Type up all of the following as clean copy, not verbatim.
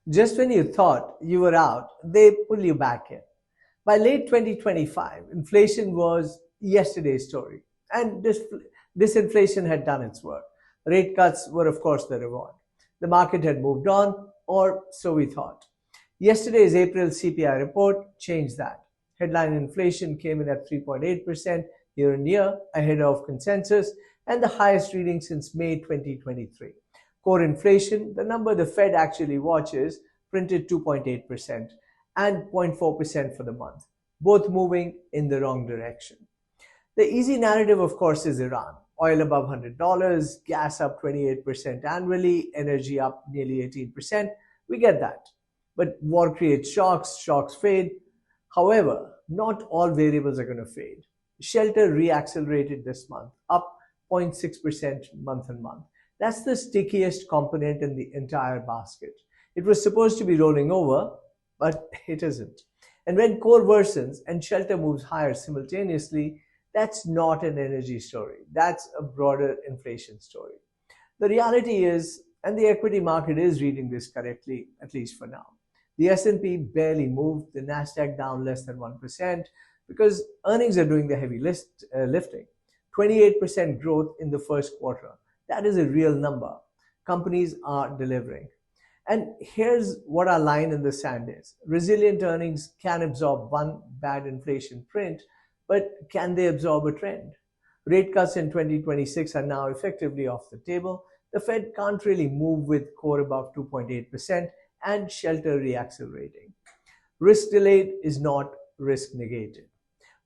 Just when you thought you were out, they pull you back in. By late 2025, inflation was yesterday's story, and disinflation had done its work. Rate cuts were, of course, the reward. The market had moved on, or so we thought. Yesterday's April CPI report changed that. Headline inflation came in at 3.8% year on year, ahead of consensus, and the highest reading since May 2023. Core inflation, the number the Fed actually watches, printed 2.8% and 0.4% for the month, both moving in the wrong direction. The easy narrative, of course, is Iran. Oil above $100, gas up 28% annually, energy up nearly 18%. We get that. But war creates shocks, shocks fade. However, not all variables are going to fade. Shelter reaccelerated this month, up 0.6% month on month. That's the stickiest component in the entire basket. It was supposed to be rolling over, but it isn't. And when core worsens and shelter moves higher simultaneously, that's not an energy story. That's a broader inflation story. The reality is, and the equity market is reading this correctly, at least for now. The S&P barely moved, the Nasdaq down less than 1% because earnings are doing the heavy lifting. 28% growth in the first quarter. That is a real number. Companies are delivering. And here's what our line in the sand is. Resilient earnings can absorb one bad inflation print, but can they absorb a trend? Rate cuts in 2026 are now effectively off the table. The Fed can't really move with core above 2.8% and shelter reaccelerating. Risk delayed is not risk negated.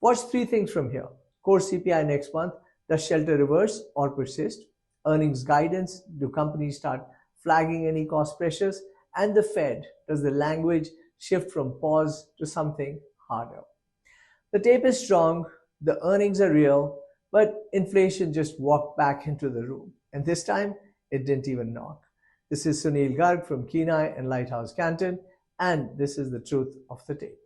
Watch three things from here. Core CPI next month. Does shelter reverse or persist? Earnings guidance. Do companies start flagging any cost pressures? And the Fed. Does the language shift from pause to something harder? The tape is strong. The earnings are real. But inflation just walked back into the room. And this time, it didn't even knock. This is Sunil Garg from Kenai and Lighthouse Canton. And this is the truth of the tape.